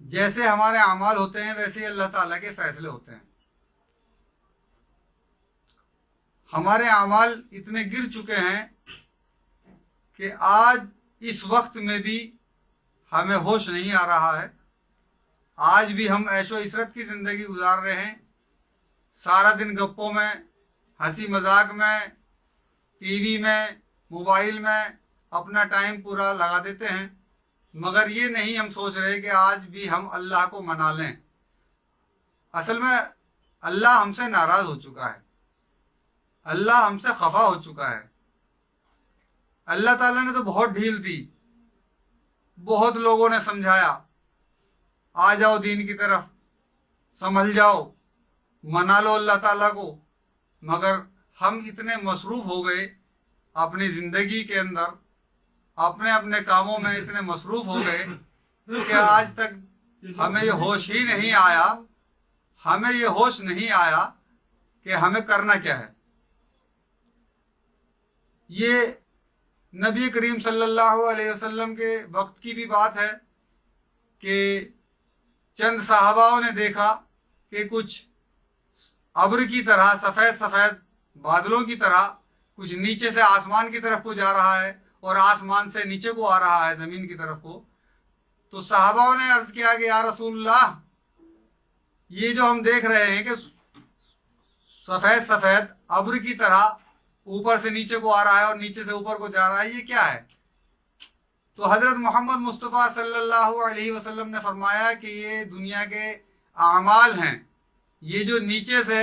जैसे हमारे अमाल होते हैं वैसे ही अल्लाह ताला के फैसले होते हैं। हमारे अमाल इतने गिर चुके हैं कि आज इस वक्त में भी हमें होश नहीं आ रहा है। आज भी हम ऐशो इशरत की ज़िंदगी गुजार रहे हैं। सारा दिन गप्पों में, हंसी मजाक में, टीवी में, मोबाइल में अपना टाइम पूरा लगा देते हैं, मगर ये नहीं हम सोच रहे कि आज भी हम अल्लाह को मना लें। असल में अल्लाह हमसे नाराज़ हो चुका है, अल्लाह हमसे खफा हो चुका है। अल्लाह ताला ने तो बहुत ढील दी, बहुत लोगों ने समझाया, आ जाओ दीन की तरफ, समझ जाओ, मना लो अल्लाह ताला को, मगर हम इतने मसरूफ़ हो गए अपनी ज़िंदगी के अंदर, अपने अपने कामों में इतने मसरूफ़ हो गए कि आज तक हमें ये होश ही नहीं आया, हमें ये होश नहीं आया कि हमें करना क्या है। ये नबी करीम सल्लल्लाहु अलैहि वसल्लम के वक्त की भी बात है कि चंद साहबाओं ने देखा कि कुछ अब्र की तरह, सफ़ेद सफ़ेद बादलों की तरह कुछ नीचे से आसमान की तरफ को जा रहा है और आसमान से नीचे को आ रहा है ज़मीन की तरफ को। तो साहबाओं ने अर्ज़ किया कि या रसूलल्लाह, ये जो हम देख रहे हैं कि सफ़ेद सफ़ेद अब्र की तरह ऊपर से नीचे को आ रहा है और नीचे से ऊपर को जा रहा है, ये क्या है? तो हज़रत मोहम्मद मुस्तफ़ा सल्लल्लाहु अलैहि वसल्लम ने फरमाया कि ये दुनिया के आमाल हैं। ये जो नीचे से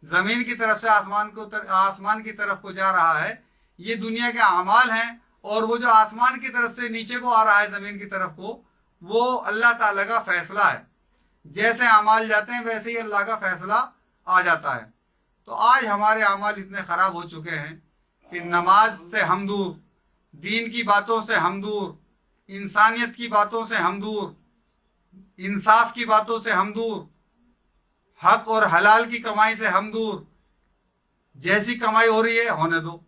ज़मीन की तरफ से आसमान की तरफ को जा रहा है, ये दुनिया के आमाल हैं, और वो जो आसमान की तरफ से नीचे को आ रहा है ज़मीन की तरफ को, वो अल्लाह ताला का फ़ैसला है। जैसे आमाल जाते हैं वैसे ही अल्लाह का फ़ैसला आ जाता है। तो आज हमारे अमाल इतने ख़राब हो चुके हैं कि नमाज से हम दूर, दीन की बातों से हम दूर, इंसानियत की बातों से हम दूर, इंसाफ की बातों से हम दूर, हक और हलाल की कमाई से हम दूर। जैसी कमाई हो रही है होने दो,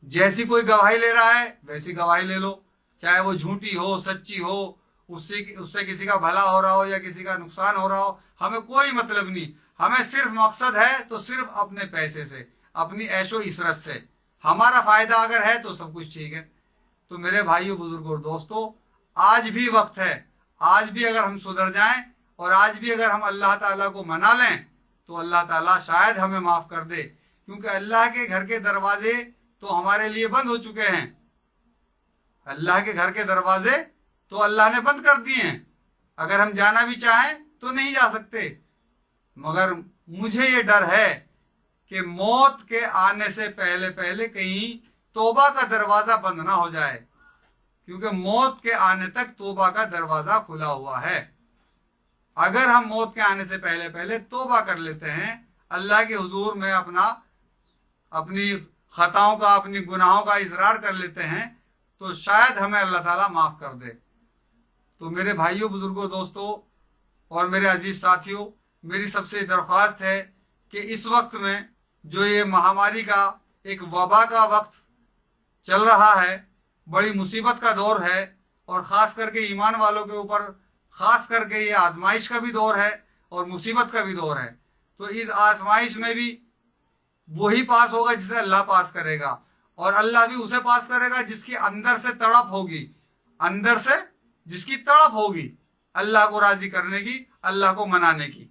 जैसी कोई गवाही ले रहा है वैसी गवाही ले लो, चाहे वो झूठी हो सच्ची हो, उससे किसी का भला हो रहा हो या किसी का नुकसान हो रहा हो, हमें कोई मतलब नहीं। हमें सिर्फ मकसद है तो सिर्फ अपने पैसे से, अपनी ऐशो इशरत से, हमारा फ़ायदा अगर है तो सब कुछ ठीक है। तो मेरे भाइयों, बुजुर्गों और दोस्तों, आज भी वक्त है। आज भी अगर हम सुधर जाएं और आज भी अगर हम अल्लाह ताला को मना लें तो अल्लाह ताला शायद हमें माफ़ कर दे, क्योंकि अल्लाह के घर के दरवाजे तो हमारे लिए बंद हो चुके हैं। अल्लाह के घर के दरवाजे तो अल्लाह ने बंद कर दिए हैं। अगर हम जाना भी चाहें तो नहीं जा सकते। मगर मुझे ये डर है कि मौत के आने से पहले पहले कहीं तौबा का दरवाज़ा बंद ना हो जाए, क्योंकि मौत के आने तक तौबा का दरवाज़ा खुला हुआ है। अगर हम मौत के आने से पहले पहले तौबा कर लेते हैं, अल्लाह के हुजूर में अपनी ख़ताओं का, अपनी गुनाहों का इजरार कर लेते हैं, तो शायद हमें अल्लाह ताला माफ़ कर दे। तो मेरे भाइयों, बुजुर्गों, दोस्तों और मेरे अजीज़ साथियों, मेरी सबसे दरख्वास्त है कि इस वक्त में जो ये महामारी का, एक वबा का वक्त चल रहा है, बड़ी मुसीबत का दौर है, और ख़ास करके ईमान वालों के ऊपर ख़ास करके ये आजमाइश का भी दौर है और मुसीबत का भी दौर है। तो इस आजमाइश में भी वही पास होगा जिसे अल्लाह पास करेगा, और अल्लाह भी उसे पास करेगा जिसकी अंदर से तड़प होगी, अंदर से जिसकी तड़प होगी अल्लाह को राज़ी करने की, अल्लाह को मनाने की।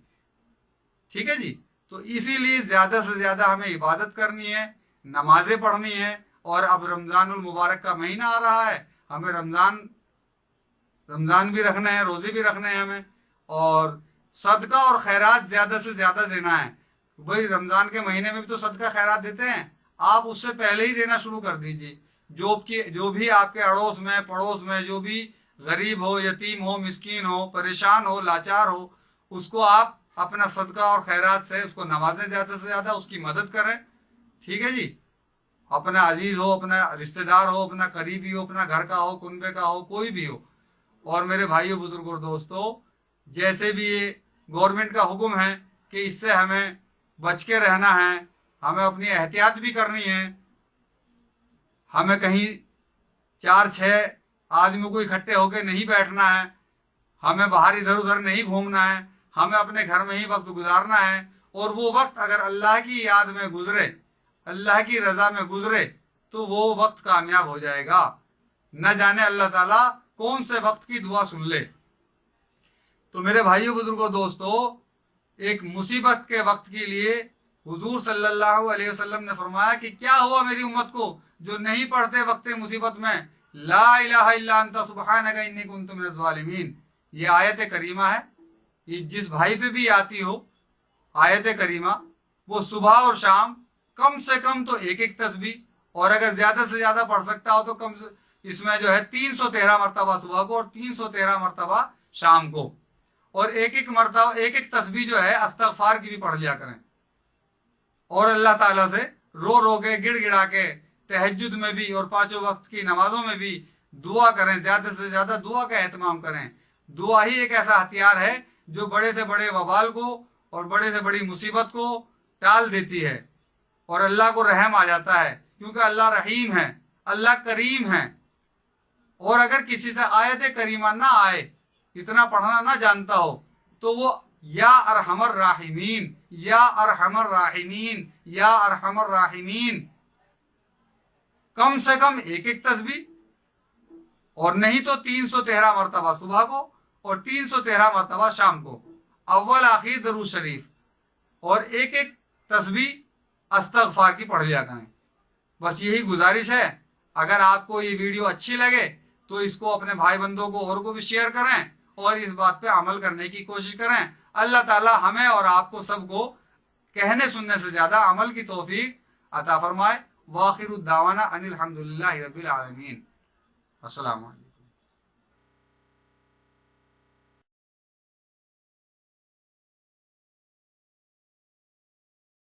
ठीक है जी। तो इसीलिए ज़्यादा से ज़्यादा हमें इबादत करनी है, नमाज़ें पढ़नी है, और अब रमज़ानुल मुबारक का महीना आ रहा है, हमें रमज़ान भी रखना है, रोज़े भी रखने हैं हमें, और सदका और खैरात ज़्यादा से ज़्यादा देना है। वही रमज़ान के महीने में भी तो सदका खैरात देते हैं, आप उससे पहले ही देना शुरू कर दीजिए। जो भी आपके अड़ोस में, पड़ोस में जो भी गरीब हो, यतीम हो, मिस्कीन हो, परेशान हो, लाचार हो, उसको आप अपना सदका और खैरात से उसको नवाजें, ज़्यादा से ज़्यादा उसकी मदद करें। ठीक है जी। अपना अजीज़ हो, अपना रिश्तेदार हो, अपना करीबी हो, अपना घर का हो, कुनबे का हो, कोई भी हो। और मेरे भाइयों, बुजुर्गों और दोस्तों, जैसे भी ये गवर्नमेंट का हुक्म है कि इससे हमें बच के रहना है, हमें अपनी एहतियात भी करनी है, हमें कहीं 4-6 आदमी को इकट्ठे होकर नहीं बैठना है, हमें बाहर इधर उधर नहीं घूमना है, हमें अपने घर में ही वक्त गुजारना है। और वो वक्त अगर अल्लाह की याद में गुजरे, अल्लाह की रजा में गुजरे, तो वो वक्त कामयाब हो जाएगा। न जाने अल्लाह ताला कौन से वक्त की दुआ सुन ले। तो मेरे भाइयों, बुजुर्गों, दोस्तों, एक मुसीबत के वक्त के लिए हुजूर सल्लल्लाहु अलैहि वसल्लम ने फरमाया कि क्या हुआ मेरी उम्मत को जो नहीं पढ़ते वक्त मुसीबत में ला इलाहा इल्ला अंता सुब्हानका इन्नी कुन्तु मिनज़ ज़ालिमीन। ये आयत करीमा है, ये जिस भाई पे भी आती हो आयत करीमा, वो सुबह और शाम कम से कम तो एक एक तस्बीह, और अगर ज्यादा से ज्यादा पढ़ सकता हो तो कम से इसमें जो है 313 मरतबा सुबह को और 313 मरतबा शाम को, और एक एक मरतबा एक एक तस्बीह जो है अस्तगफार की भी पढ़ लिया करें। और अल्लाह ताला से रो रो के गिड़गिड़ा के तहज्जुद में भी और पांचों वक्त की नमाजों में भी दुआ करें, ज्यादा से ज्यादा दुआ का एहतमाम करें। दुआ ही एक ऐसा हथियार है जो बड़े से बड़े वबाल को और बड़े से बड़ी मुसीबत को टाल देती है और अल्लाह को रहम आ जाता है, क्योंकि अल्लाह रहीम है, अल्लाह करीम है। और अगर किसी से आयत करीमा ना आए, इतना पढ़ना ना जानता हो, तो वो या अरहमर राहिमीन, या अरहमर राहिमीन, या अरहमर राहिमीन कम से कम एक एक तस्बीह, और नहीं तो 313 मरतबा सुबह को और 313 मरतबा शाम को, अव्वल आखिर दरूद शरीफ, और एक एक तस्बीह अस्तगफार की पढ़ लिया करें। बस यही गुजारिश है। अगर आपको ये वीडियो अच्छी लगे तो इसको अपने भाई बंधों को और को भी शेयर करें और इस बात पे अमल करने की कोशिश करें। अल्लाह ताला हमें और आपको सबको कहने सुनने से ज्यादा अमल की तौफीक अता फरमाए। वाखिरु दावाना अनिल हम्दुलिल्लाहि रब्बिल आलमीन। अस्सलाम वालेकुम।